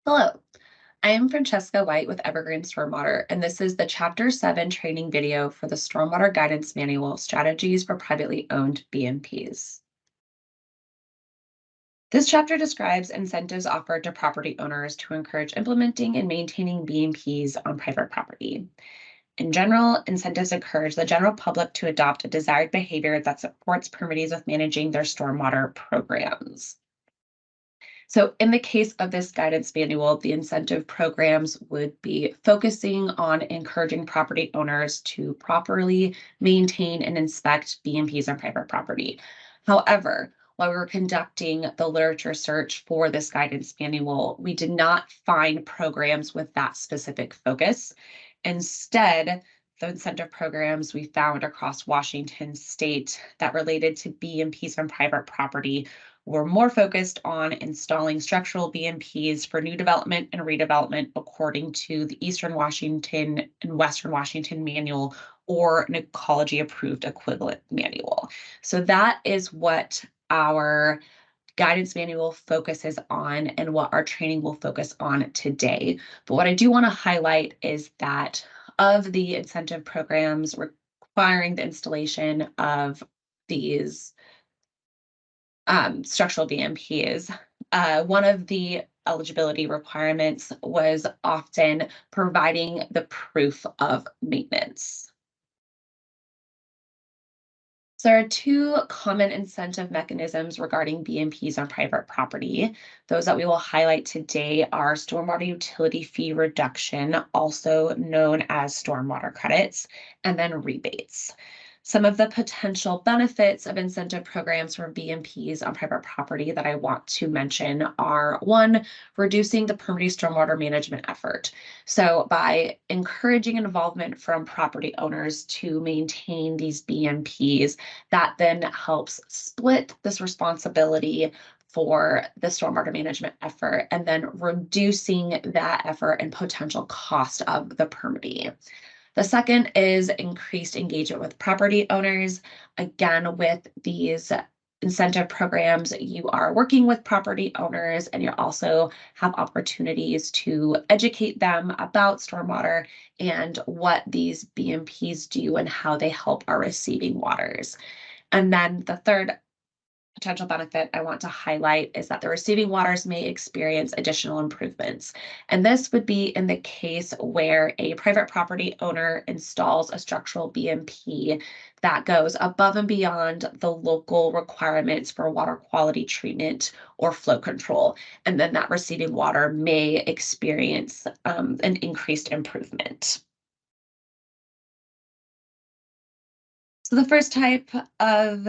Hello, I am Francesca White with Evergreen Stormwater, and this is the Chapter 7 training video for the Stormwater Guidance Manual Strategies for Privately Owned BMPs. This chapter describes incentives offered to property owners to encourage implementing and maintaining BMPs on private property. In general, incentives encourage the general public to adopt a desired behavior that supports permittees with managing their stormwater programs. So in the case of this guidance manual, the incentive programs would be focusing on encouraging property owners to properly maintain and inspect BMPs on private property. However, while we were conducting the literature search for this guidance manual, we did not find programs with that specific focus. Instead, the incentive programs we found across Washington state that related to BMPs on private property were more focused on installing structural BMPs for new development and redevelopment according to the Eastern Washington and Western Washington manual or an ecology approved equivalent manual. So that is what our guidance manual focuses on and what our training will focus on today. But what I do want to highlight is that of the incentive programs requiring the installation of these structural BMPs, one of the eligibility requirements was often providing the proof of maintenance. So there are two common incentive mechanisms regarding BMPs on private property. Those that we will highlight today are stormwater utility fee reduction, also known as stormwater credits, and then rebates. Some of the potential benefits of incentive programs for BMPs on private property that I want to mention are one, reducing the permitting stormwater management effort. So by encouraging involvement from property owners to maintain these BMPs, that then helps split this responsibility for the stormwater management effort and then reducing that effort and potential cost of the permitting. The second is increased engagement with property owners. Again, with these incentive programs, you are working with property owners and you also have opportunities to educate them about stormwater and what these BMPs do and how they help our receiving waters. And then the third potential benefit I want to highlight is that the receiving waters may experience additional improvements. And this would be in the case where a private property owner installs a structural BMP that goes above and beyond the local requirements for water quality treatment or flow control. And then that receiving water may experience an increased improvement. So the first type of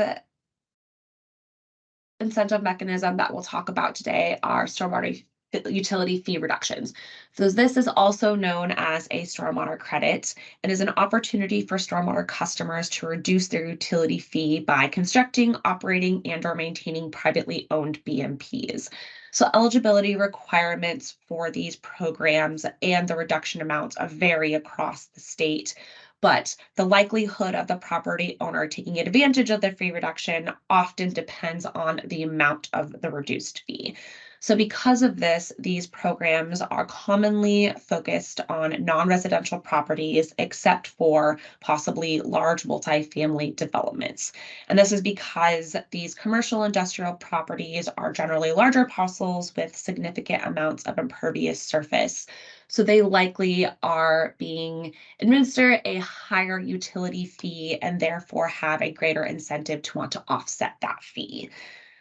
incentive mechanism that we'll talk about today are stormwater utility fee reductions. So this is also known as a stormwater credit and is an opportunity for stormwater customers to reduce their utility fee by constructing, operating, and or maintaining privately owned BMPs. So eligibility requirements for these programs and the reduction amounts vary across the state, but the likelihood of the property owner taking advantage of the fee reduction often depends on the amount of the reduced fee. So because of this, these programs are commonly focused on non-residential properties, except for possibly large multifamily developments. And this is because these commercial industrial properties are generally larger parcels with significant amounts of impervious surface. So they likely are being administered a higher utility fee and therefore have a greater incentive to want to offset that fee.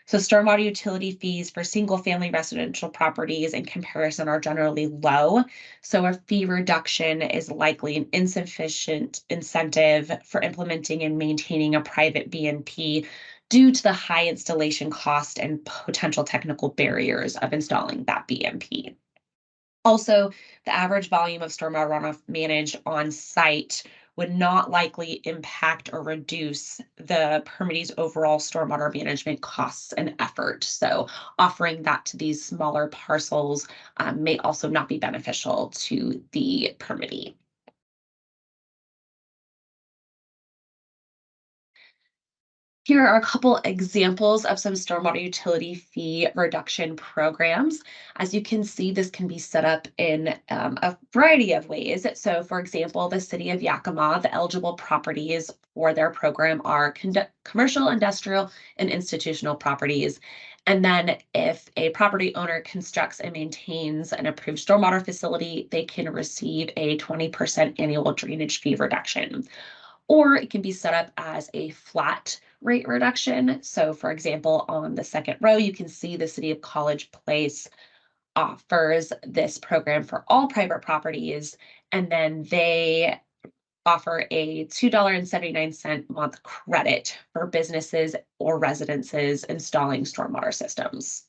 So stormwater utility fees for single family residential properties in comparison are generally low. So a fee reduction is likely an insufficient incentive for implementing and maintaining a private BMP due to the high installation cost and potential technical barriers of installing that BMP. Also, the average volume of stormwater runoff managed on site would not likely impact or reduce the permittee's overall stormwater management costs and effort. So offering that to these smaller parcels may also not be beneficial to the permittee. Here are a couple examples of some stormwater utility fee reduction programs. As you can see, this can be set up in a variety of ways. So, for example, the city of Yakima, the eligible properties for their program are commercial, industrial, and institutional properties. And then, if a property owner constructs and maintains an approved stormwater facility, they can receive a 20% annual drainage fee reduction. Or it can be set up as a flat rate reduction. So, for example, on the second row, you can see the City of College Place offers this program for all private properties, and then they offer a $2.79 month credit for businesses or residences installing stormwater systems.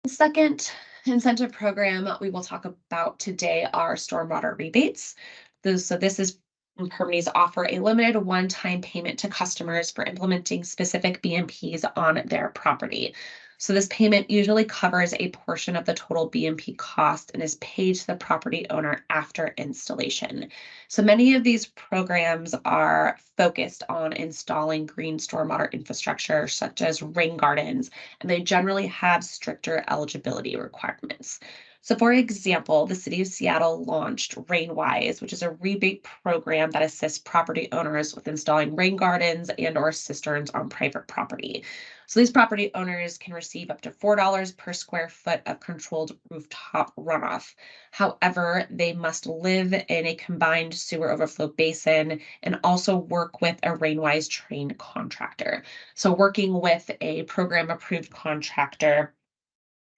The second incentive program we will talk about today are stormwater rebates. So this is when companies offer a limited one-time payment to customers for implementing specific BMPs on their property. So this payment usually covers a portion of the total BMP cost and is paid to the property owner after installation. So many of these programs are focused on installing green stormwater infrastructure, such as rain gardens, and they generally have stricter eligibility requirements. So, for example, the city of Seattle launched RainWise, which is a rebate program that assists property owners with installing rain gardens and/or cisterns on private property. So these property owners can receive up to $4 per square foot of controlled rooftop runoff. However, they must live in a combined sewer overflow basin and also work with a RainWise trained contractor. So working with a program approved contractor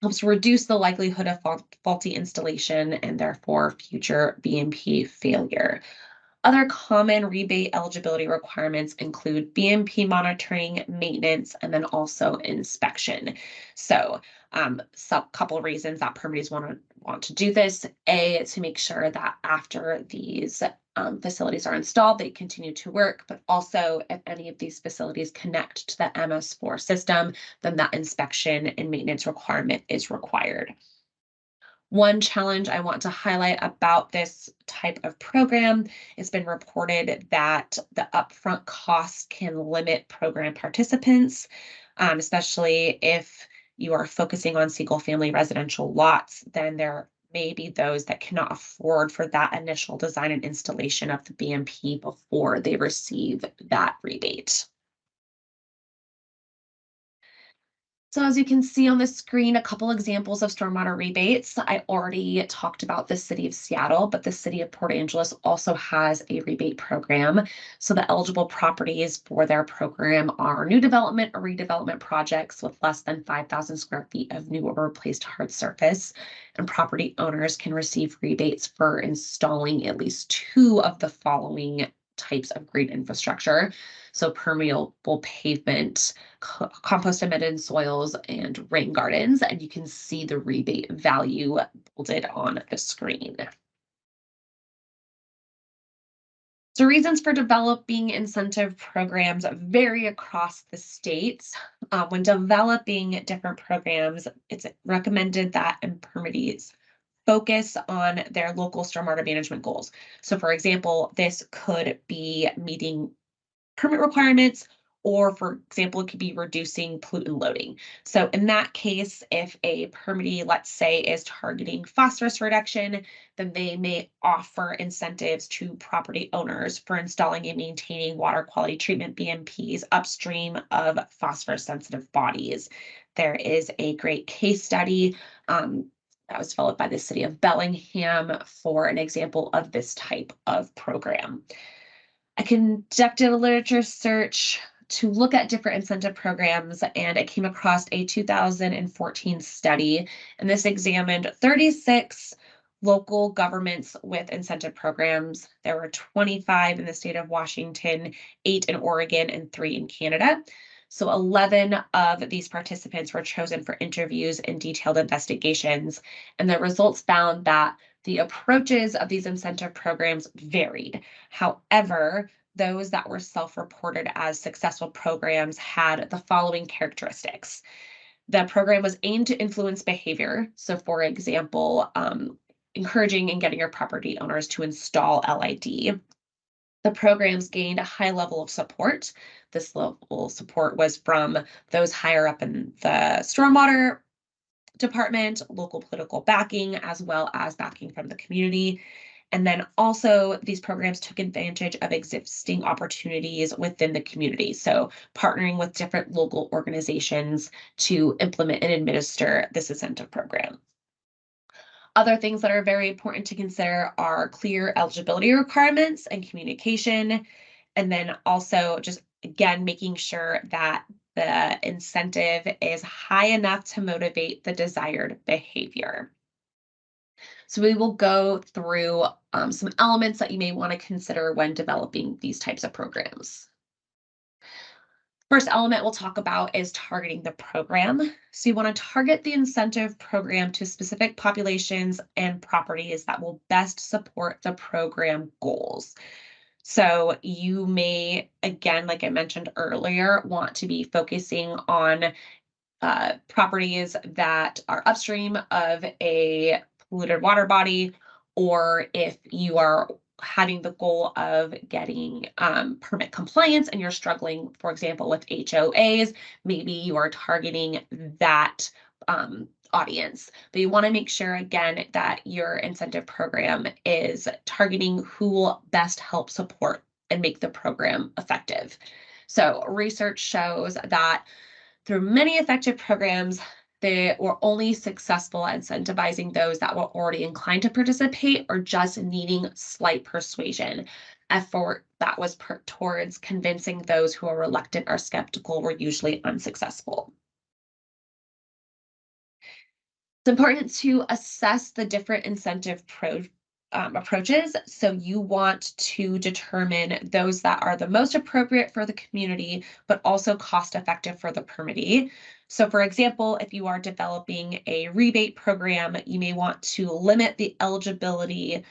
helps reduce the likelihood of faulty installation and therefore future BMP failure. Other common rebate eligibility requirements include BMP monitoring, maintenance, and then also inspection. So, some couple reasons that permittees want to do this. A, to make sure that after these facilities are installed, they continue to work, but also if any of these facilities connect to the MS4 system, then that inspection and maintenance requirement is required. One challenge I want to highlight about this type of program, it's been reported that the upfront costs can limit program participants, especially if you are focusing on single family residential lots, then there may be those that cannot afford for that initial design and installation of the BMP before they receive that rebate. So as you can see on the screen, a couple examples of stormwater rebates. I already talked about the city of Seattle, but the city of Port Angeles also has a rebate program. So the eligible properties for their program are new development or redevelopment projects with less than 5,000 square feet of new or replaced hard surface. And property owners can receive rebates for installing at least two of the following types of green infrastructure. So permeable pavement, compost emitted soils, and rain gardens. And you can see the rebate value bolded on the screen. So reasons for developing incentive programs vary across the states. When developing different programs, it's recommended that permittees focus on their local stormwater management goals. So for example, this could be meeting permit requirements, or for example, it could be reducing pollutant loading. So in that case, if a permittee, let's say, is targeting phosphorus reduction, then they may offer incentives to property owners for installing and maintaining water quality treatment BMPs upstream of phosphorus sensitive bodies. There is a great case study that was developed by the city of Bellingham for an example of this type of program. I conducted a literature search to look at different incentive programs, and I came across a 2014 study, and this examined 36 local governments with incentive programs. There were 25 in the state of Washington, 8 in Oregon, and 3 in Canada. So 11 of these participants were chosen for interviews and detailed investigations, and the results found that the approaches of these incentive programs varied. However, those that were self-reported as successful programs had the following characteristics. The program was aimed to influence behavior. So, for example, encouraging and getting your property owners to install LID. The programs gained a high level of support. This level of support was from those higher up in the stormwater department, local political backing, as well as backing from the community. And then also, these programs took advantage of existing opportunities within the community. So, partnering with different local organizations to implement and administer this incentive program. Other things that are very important to consider are clear eligibility requirements and communication. And then also, just again, making sure that the incentive is high enough to motivate the desired behavior. So we will go through some elements that you may want to consider when developing these types of programs. First element we'll talk about is targeting the program. So you want to target the incentive program to specific populations and properties that will best support the program goals. So you may, again, like I mentioned earlier, want to be focusing on properties that are upstream of a polluted water body, or if you are having the goal of getting permit compliance and you're struggling, for example, with HOAs, maybe you are targeting that audience. But you want to make sure, again, that your incentive program is targeting who will best help support and make the program effective. So research shows that through many effective programs, they were only successful at incentivizing those that were already inclined to participate or just needing slight persuasion. Effort that was put towards convincing those who are reluctant or skeptical were usually unsuccessful. It's important to assess the different approaches. So you want to determine those that are the most appropriate for the community, but also cost effective for the permittee. So for example, if you are developing a rebate program, you may want to limit the eligibility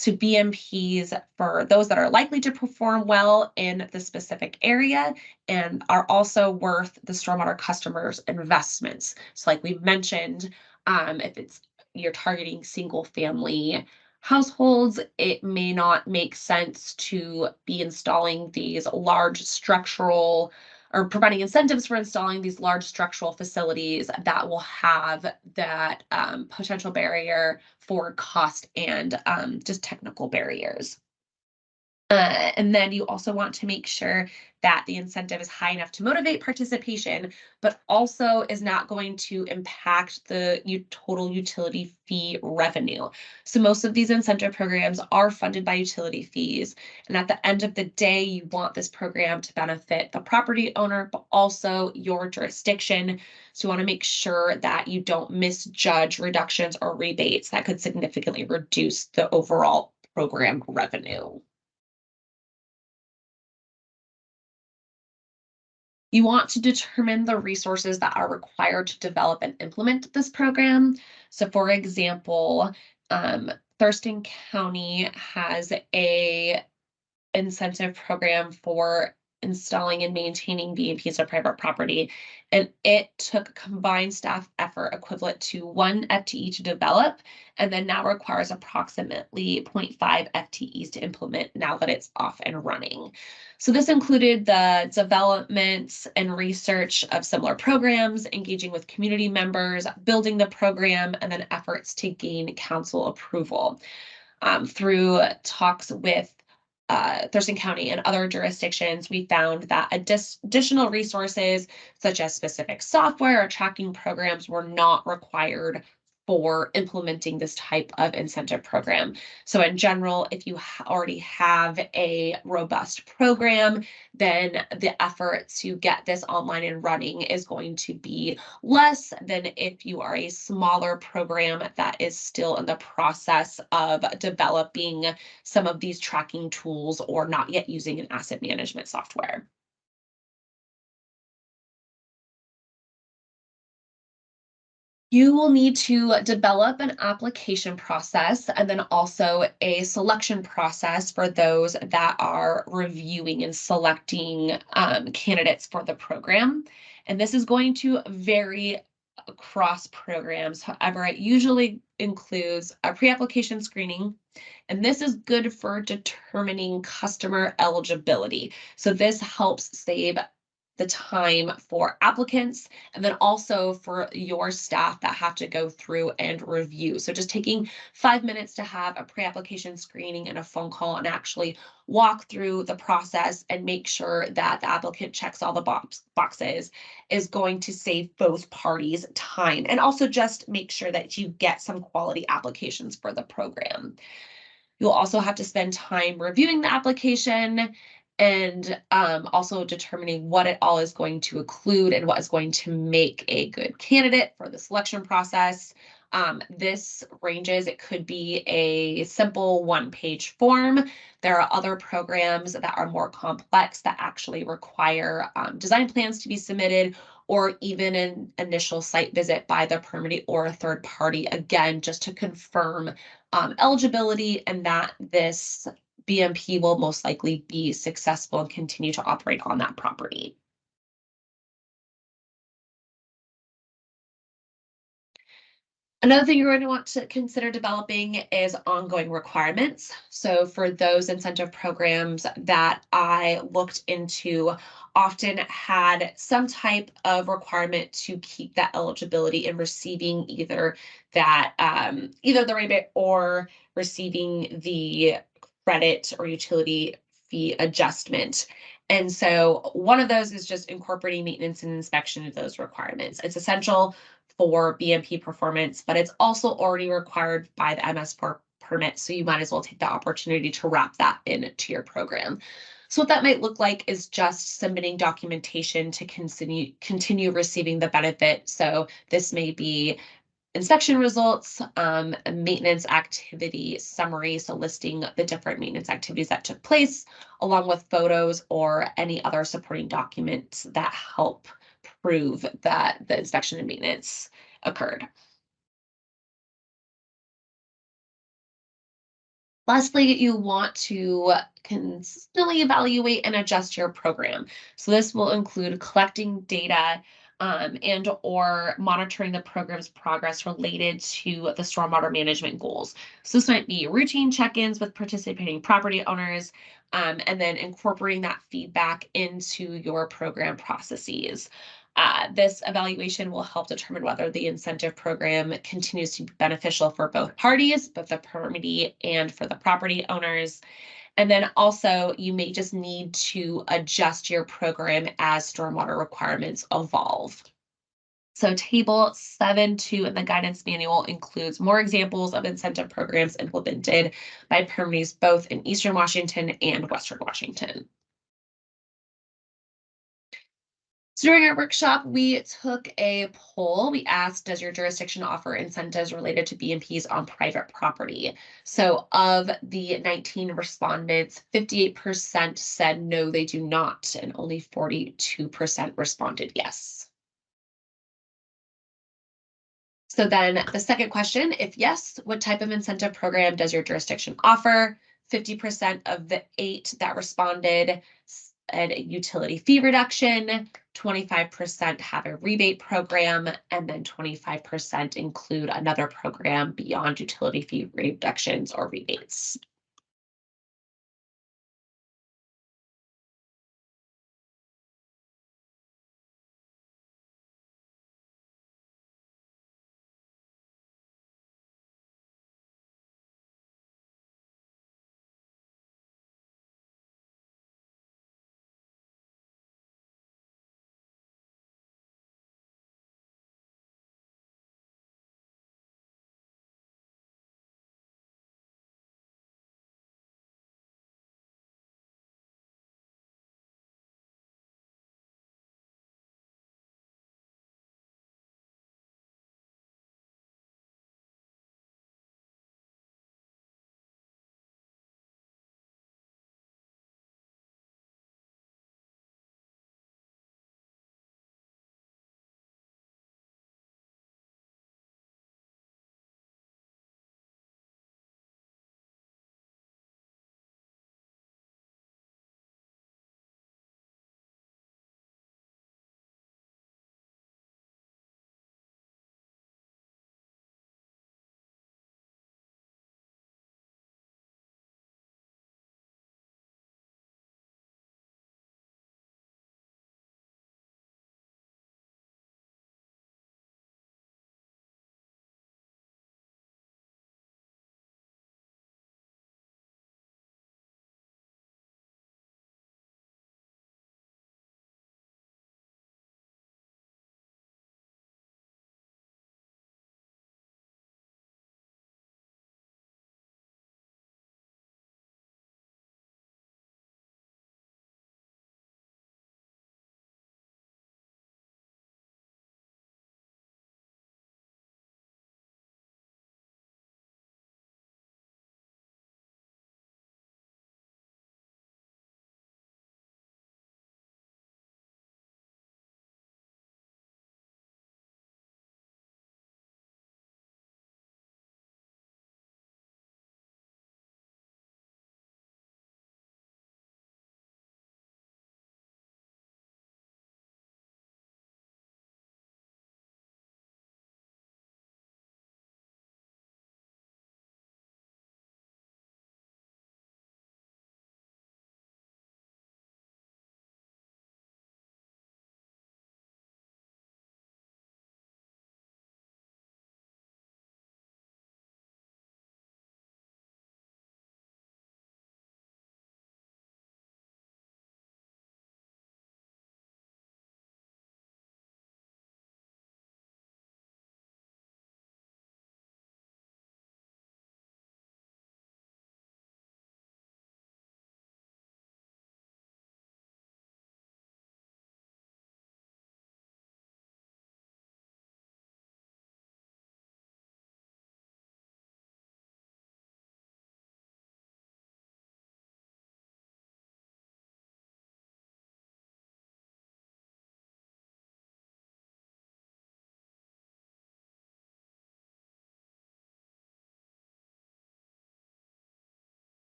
to BMPs for those that are likely to perform well in the specific area and are also worth the stormwater customers' investments. So like we've mentioned, if it's you're targeting single family households, it may not make sense to be installing these large structural or providing incentives for installing these large structural facilities that will have that potential barrier for cost and just technical barriers. And then you also want to make sure that the incentive is high enough to motivate participation, but also is not going to impact the total utility fee revenue. So most of these incentive programs are funded by utility fees. And at the end of the day, you want this program to benefit the property owner, but also your jurisdiction. So you want to make sure that you don't misjudge reductions or rebates that could significantly reduce the overall program revenue. You want to determine the resources that are required to develop and implement this program. So for example, Thurston County has a incentive program for installing and maintaining BMPs of private property. And it took combined staff effort equivalent to 1 FTE to develop, and then now requires approximately zero point 0.5 FTEs to implement now that it's off and running. So this included the development and research of similar programs, engaging with community members, building the program, and then efforts to gain council approval. Through talks with Thurston County and other jurisdictions, we found that additional resources, such as specific software or tracking programs, were not required for implementing this type of incentive program. So in general, if you already have a robust program, then the effort to get this online and running is going to be less than if you are a smaller program that is still in the process of developing some of these tracking tools or not yet using an asset management software. You will need to develop an application process and then also a selection process for those that are reviewing and selecting candidates for the program. And this is going to vary across programs. However, it usually includes a pre-application screening, and this is good for determining customer eligibility. So this helps save the time for applicants and then also for your staff that have to go through and review. So just taking 5 minutes to have a pre-application screening and a phone call and actually walk through the process and make sure that the applicant checks all the boxes is going to save both parties time and also just make sure that you get some quality applications for the program. You'll also have to spend time reviewing the application and also determining what it all is going to include and what is going to make a good candidate for the selection process. This ranges, it could be a simple one-page form. There are other programs that are more complex that actually require design plans to be submitted or even an initial site visit by the permittee or a third party, again, just to confirm eligibility and that this BMP will most likely be successful and continue to operate on that property. Another thing you're going to want to consider developing is ongoing requirements. So for those incentive programs that I looked into, often had some type of requirement to keep that eligibility in receiving either that either the rebate or receiving the credit or utility fee adjustment. And so one of those is just incorporating maintenance and inspection into those requirements. It's essential for BMP performance, but it's also already required by the MS4 permit. So you might as well take the opportunity to wrap that into your program. So what that might look like is just submitting documentation to continue receiving the benefit. So this may be inspection results, a maintenance activity summary, so listing the different maintenance activities that took place, along with photos or any other supporting documents that help prove that the inspection and maintenance occurred. Lastly, you want to consistently evaluate and adjust your program. So this will include collecting data and or monitoring the program's progress related to the stormwater management goals. So this might be routine check-ins with participating property owners, and then incorporating that feedback into your program processes. This evaluation will help determine whether the incentive program continues to be beneficial for both parties, both the permittee and for the property owners. And then also you may just need to adjust your program as stormwater requirements evolve. So table 7.2 in the guidance manual includes more examples of incentive programs implemented by permittees both in Eastern Washington and Western Washington. So during our workshop, we took a poll. We asked, does your jurisdiction offer incentives related to BMPs on private property? So of the 19 respondents, 58% said no, they do not, and only 42% responded yes. So then the second question, if yes, what type of incentive program does your jurisdiction offer? 50% of the 8 that responded said a utility fee reduction, 25% have a rebate program, and then 25% include another program beyond utility fee reductions or rebates.